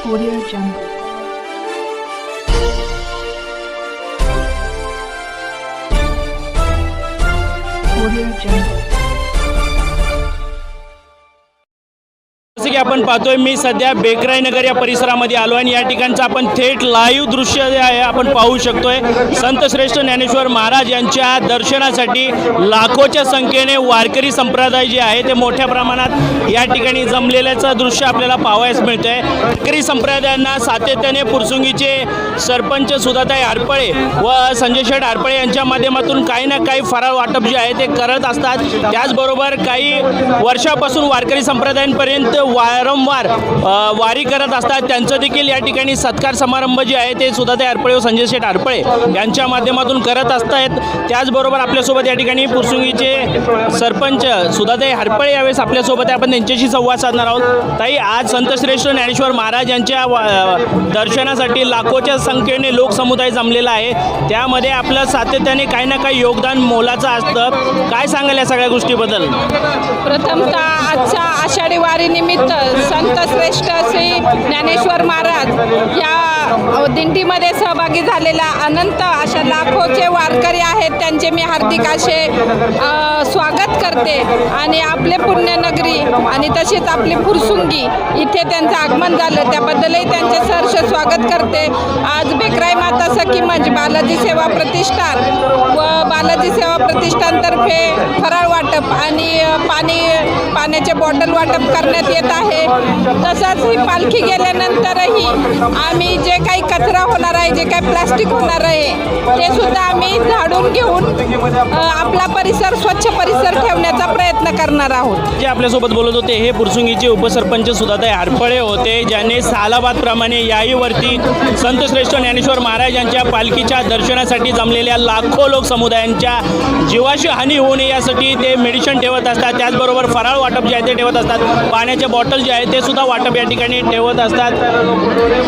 Audio Jungle. Audio Jungle. जसे की आपण पाहतोय मी सध्या बेकराई नगर या परिसरामध्ये आलो आणि या ठिकाणचं आपण थेट लाईव्ह दृश्य जे आहे आपण पाहू शकतोय। संत श्रेष्ठ ज्ञानेश्वर महाराज यांच्या दर्शनासाठी लाखोच्या संख्येने वारकरी संप्रदाय जे आहे ते मोठ्या प्रमाणात या ठिकाणी जमलेल्याचं दृश्य आपल्याला पाहावयास मिळतंय। वारकरी संप्रदायांना सातत्याने पुरसुंगीचे सरपंच सुधाताई हरपळे व संजय शेठ हरपळे यांच्या माध्यमातून काही ना काही फराळ वाटप जे आहे ते करत असतात। त्याचबरोबर काही वर्षापासून वारकरी संप्रदायांपर्यंत वारंवार वारी करत असतात। त्यांचं देखील या ठिकाणी सत्कार समारंभ जे आहे ते सुधाताई हरपळे व संजय शेठ हरपळे यांच्या माध्यमातून करत असतात। त्याचबरोबर आपल्यासोबत या ठिकाणी पुरसुंगीचे सरपंच सुधाताई हरपळे यावेळेस आपल्यासोबत आहे, आपण त्यांच्याशी संवाद साधणार आहोत। ताई, आज संत श्रेष्ठ ज्ञानेश्वर महाराज यांच्या दर्शनासाठी लाखोच्या संख्येने लोकसमुदाय जमलेला आहे, त्यामध्ये आपलं सातत्याने काही ना काही योगदान मोलाचं असतं। काय सांगाल या सगळ्या गोष्टीबद्दल? प्रथमतः आजच्या आषाढी वारीनिमित्त संत श्रेष्ठ श्री ज्ञानेश्वर महाराज या दिंडीमध्ये सहभागी झालेल्या अनंत अशा लाखोचे वारकरी आहेत, त्यांचे मी हार्दिक असे स्वागत करते। आणि आपले पुण्यनगरी आणि तसेच आपली पुरसुंगी इथे त्यांचं आगमन झालं त्याबद्दलही त्यांचे सहर्ष स्वागत करते। आज बेकराई माता सखी मंच बालाजी सेवा प्रतिष्ठान व बालाजी सेवा प्रतिष्ठानतर्फे फराळ वाटप आणि पाण्याचे बॉटल वाटप करण्यात येत आहे। तसंच ही पालखी गेल्यानंतरही आम्ही जे काही कचरा होणार आहे, जे काही प्लास्टिक होणार आहे ते सुद्धा आम्ही झाडून घेऊन आपला परिसर स्वच्छ परिसर ठेवण्याचा प्रयत्न करणार आहोत। जे आपल्यासोबत बोलत होते हे पुरसुंगीचे उपसरपंच सुधाताई हरपळे होते, ज्याने सालाबादप्रमाणे याहीवरती संत श्रेष्ठ ज्ञानेश्वर महाराज यांच्या पालखीच्या दर्शनासाठी जमलेल्या लाखो लोक समुदायांच्या जीवाशी हानी होऊ नये यासाठी ते मेडिसिन ठेवत असतात। त्याचबरोबर फराळ वाटप जे आहे ते ठेवत असतात, पाण्याचे बॉटल जे आहे ते सुद्धा वाटप या ठिकाणी ठेवत असतात।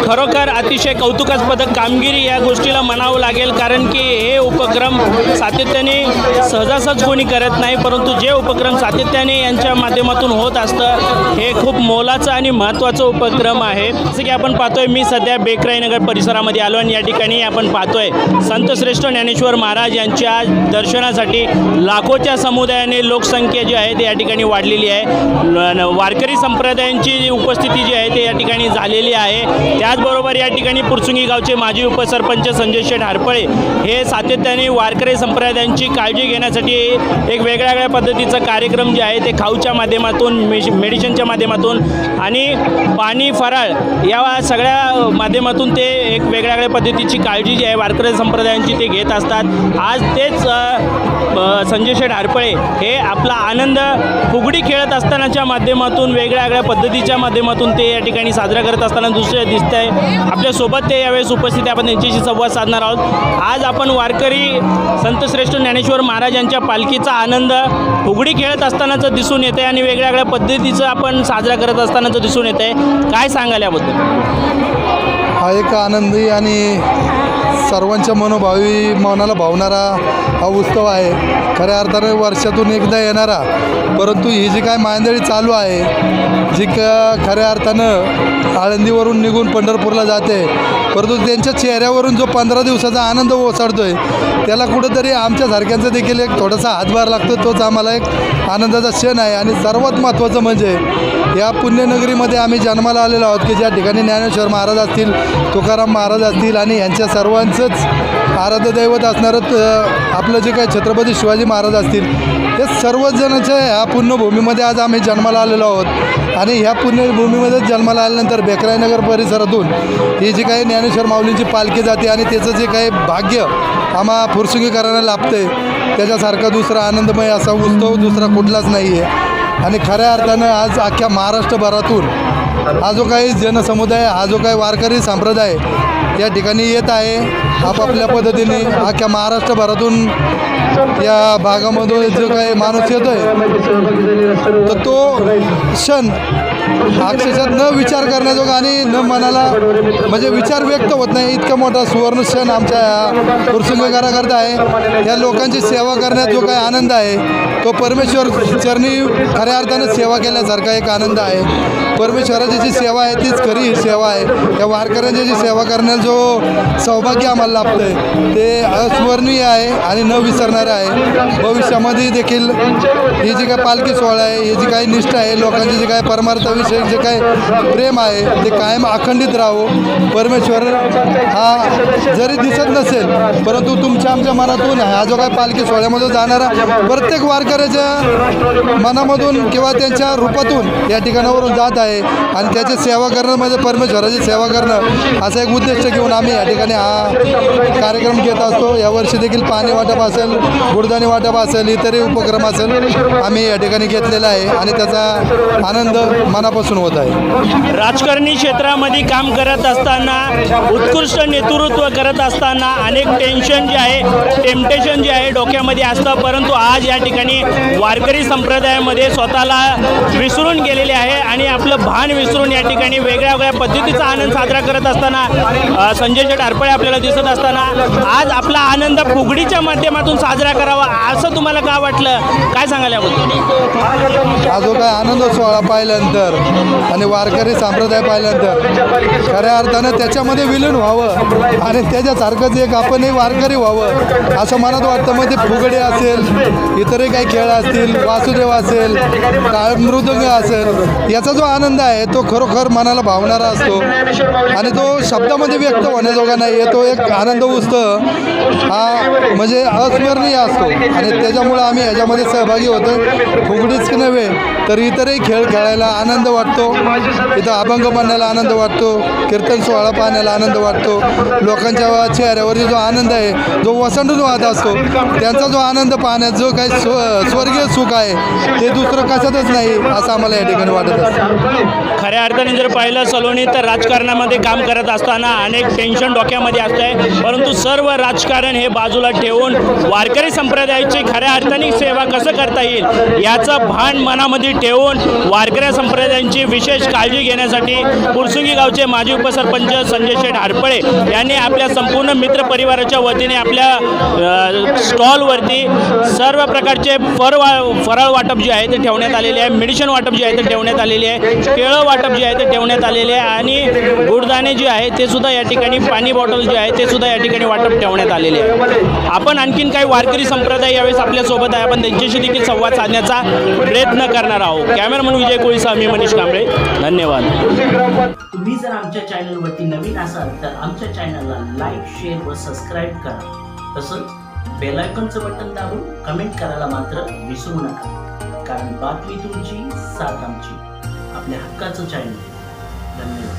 खरोखर अतिशय कौतुकास्पद कामगिरी या गोष्टीला म्हणावं लागेल, कारण की हे उपक्रम सातत्याने सहजासहज कोणी करत नाही, परंतु जे उपक्रम सातत्याने यांच्या माध्यमातून होत असतं हे खूप मोलाचं आणि महत्त्वाचं उपक्रम आहे। जसं की आपण पाहतोय मी सध्या बेकराई नगर परिसरामध्ये आलो आणि या ठिकाणी आपण पाहतोय संत श्रेष्ठ ज्ञानेश्वर महाराज यांच्या दर्शनासाठी लाखोच्या समुदायाने लोकसंख्या जी आहे ते या ठिकाणी वाढलेली आहे। वारकरी संप्रदायांची उपस्थिती जी आहे ते या ठिकाणी झालेली आहे। त्याचबरोबर या ठिकाणी पुरसुंगी गावचे माजी उपसरपंच संजय शेठ हरपळे हे सातत्याने वारकरी संप्रदायांची काळजी घेण्यासाठी एक वेगळ्या पद्धतीचा कार्यक्रम जे आहे ते खाऊच्या माध्यमातून मेडिसिनच्या माध्यमातून आणि पाणी फराळ या सगळ्या माध्यमातून ते एक वेगळ्या पद्धतीची काळजी जी आहे वारकरी संप्रदायांची ते घेत असतात। आज तेच संजय शेठ हरपळे हे आपला आनंद फुगडी खेळत असतानाच्या माध्यमातून वेगळ्या पद्धतीच्या माध्यमातून ते या ठिकाणी साजरा करत असताना दुसरे दिसत आहे। आपल्यासोबत ते यावेळेस उपस्थित आहे, आपण त्यांच्याशी संवाद साधणार आहोत। आज आपण वारकरी संत श्रेष्ठ ज्ञानेश्वर महाराज यांच्या पालखीचा आनंद फुगडी खेळत असतानाचं दिसून येते आणि वेगळ्या पद्धतीचं आपण साजरा करत असतानाचं दिसून येत आहे। काय सांगाल याबद्दल? हा एक आनंदी आणि सर्वांच्या मनाला भावणारा हा उत्सव आहे। खऱ्या अर्थाने वर्षातून एकदा येणारा, परंतु ही जी काय मांदळी चालू आहे जी खऱ्या अर्थानं आळंदीवरून निघून पंढरपूरला जाते, परंतु त्यांच्या चेहऱ्यावरून जो 15 दिवसाचा आनंद ओसाडतो आहे त्याला कुठंतरी आमच्यासारख्यांचा देखील एक थोडासा हातभार लागतो, तोच आम्हाला एक आनंदाचा क्षण आहे। आणि सर्वात महत्त्वाचं म्हणजे या पुण्यनगरीमध्ये आम्ही जन्माला आलेलो आहोत की ज्या ठिकाणी ज्ञानेश्वर महाराज असतील, तुकाराम महाराज असतील आणि यांच्या सर्वांचंच आराध्य दैवत असणारं आपलं जे काही छत्रपती शिवाजी महाराज असतील, हे सर्वच जणांच्या ह्या पुण्यभूमीमध्ये आज आम्ही जन्माला आलेलो आहोत। आणि ह्या पुण्यभूमीमध्ये जन्माला आल्यानंतर बेकराई नगर परिसरातून ही जी काही ज्ञानेश्वर माऊलींची पालखी जाते आणि त्याचं जे काही भाग्य आम्हा पुरसुंगीकरांना लाभते त्याच्यासारखा दुसरा आनंदमय असा उत्सव दुसरा कुठलाच नाही आहे। आणि खऱ्या अर्थानं आज अख्ख्या महाराष्ट्रभरातून हा जो काही जनसमुदाय, हा जो काही वारकरी संप्रदाय या ठिकाणी येत आहे आपापल्या पद्धतीने, अख्ख्या महाराष्ट्रभरातून या भागामध्ये जो काही माणूस येतो आहे तर तो क्षण अक्षरशः न विचार करण्याजोगं आणि न मनाला म्हणजे विचार व्यक्त होत नाही इतका मोठा सुवर्ण क्षण आमच्या या पुरसुंगीकराकरता आहे. या लोकांची सेवा करण्यात जो काही आनंद आहे तो परमेश्वर चरणी खऱ्या अर्थानं सेवा केल्यासारखा एक आनंद आहे. परमेश्वराची जी सेवा आहे तीच खरी सेवा आहे. या वारकऱ्यांची जी सेवा करण्याचा जो सौभाग्य आम्हाला लाभतं आहे ते अस्मरणीय आहे आणि न विसरणारं आहे. भविष्यामध्ये देखील ही जी काय पालखी सोहळा आहे, ही जी काही निष्ठा आहे, लोकांची जी काय परमार्थाविषयी जे काय प्रेम आहे ते कायम अखंडित राहो. परमेश्वर हा जरी दिसत नसेल परंतु तुमच्या आमच्या मनातून हा जो काय पालखी सोहळ्यामधून जाणारा प्रत्येक वारकऱ्याच्या मनामधून किंवा त्यांच्या रूपातून या ठिकाणावरून जात आहे आणि त्याची सेवा करणं म्हणजे परमेश्वराची सेवा करणं असा एक उद्देश घेऊन आम्ही या ठिकाणी हा कार्यक्रम घेत असतो. यावर्षी देखील पाणी वाटप असेल, गुडदाणी वाटप असेल, इतरही उपक्रम असेल आम्ही या ठिकाणी घेतलेला आहे आणि त्याचा आनंद मनापासून होत आहे. राजकारणी क्षेत्रामध्ये काम करत असताना, उत्कृष्ट नेतृत्व करत असताना अनेक टेन्शन जे आहे, टेम्पटेशन जे आहे डोक्यामध्ये असतं, परंतु आज या ठिकाणी वारकरी संप्रदायामध्ये स्वतःला विसरून गेलेले आहे आणि आपलं भान विसरून या ठिकाणी वेगळ्या वेगळ्या पद्धतीचा आनंद साजरा करत असताना संजय शेठ हरपळे आपल्याला दिसत असताना आज आपला आनंद फुगडीच्या माध्यमातून साजरा करावा असं तुम्हाला का वाटलं, काय सांगाल याबद्दल? हा जो काय आनंद सोहळा पाहिल्यानंतर आणि वारकरी संप्रदाय पाहिल्यानंतर खऱ्या अर्थानं त्याच्यामध्ये विलीन व्हावं आणि त्याच्यासारखंच एक आपणही वारकरी व्हावं असं मनात वाटतं. मग ते फुगडी असेल, इतरही काही खेळ असतील, वासुदेव असेल, टाळ मृदंग असेल, याचा जो आनंद आहे तो खरोखर मनाला भावणारा असतो आणि तो शब्दामध्ये व्यक्त होण्याजोगा नाही आहे. तो एक आनंद उत्सव हा म्हणजे अस्मरणीय असतो आणि त्याच्यामुळं आम्ही ह्याच्यामध्ये सहभागी होतो. फुगडीच नव्हे तर इतरही खेळ खेळायला आनंद वाटतो. इथं अभंग म्हणण्याला आनंद वाटतो, कीर्तन सोहळा पाहण्याला आनंद वाटतो. लोकांच्या चेहऱ्यावरती जो आनंद आहे, जो वसंडून वाहत असतो, त्यांचा जो आनंद पाहण्यात जो काही स्वर्गीय सुख आहे ते दुसरं कशातच नाही असं आम्हाला या ठिकाणी वाटत असतं. खऱ्या अर्थाने जर पाहिलं सलोनी तर राजकारणामध्ये काम करत असताना अनेक टेन्शन डोक्यामध्ये असते, परंतु सर्व राजकारण हे बाजूला ठेवून वारकरी संप्रदायाची खऱ्या अर्थाने सेवा कसं करता येईल याचं भान मनामध्ये ठेवून वारकरी संप्रदायांची विशेष काळजी घेण्यासाठी पुरसुंगी गावचे माजी उपसरपंच संजय शेठ हरपळे यांनी आपल्या संपूर्ण मित्र परिवाराच्या वतीने आपल्या स्टॉलवरती सर्व प्रकारचे फराळ वाटप जे आहे ते ठेवण्यात आलेले आहे, मेडिसिन वाटप जे आहे ते ठेवण्यात आलेले आहे, केळं वाटप जे आहे ते ठेवण्यात आलेले आहे आणि गुडदाणे जे आहे ते सुद्धा या ठिकाणी, पाणी बॉटल जे आहे ते सुद्धा या ठिकाणी वाटप ठेवण्यात आलेले आहे. आपण आणखीन काही वारकरी संप्रदाय यावेळेस आपल्यासोबत आहे, आपण त्यांच्याशी देखील संवाद साधण्याचा प्रयत्न करणार आहोत. कॅमेरामन विजय कोळीसह मी मनीष कांबळे, धन्यवाद. तुम्ही जर आमच्या चॅनलवरती नवीन असाल तर आमच्या चॅनलला लाईक, शेअर व सबस्क्राईब करा. तसंच बेल आयकॉनचं बटन दाबून कमेंट करायला मात्र विसरू नका, कारण बातमी तुमची, साथ आमची. आपल्या हक्काचं चॅनल. धन्यवाद.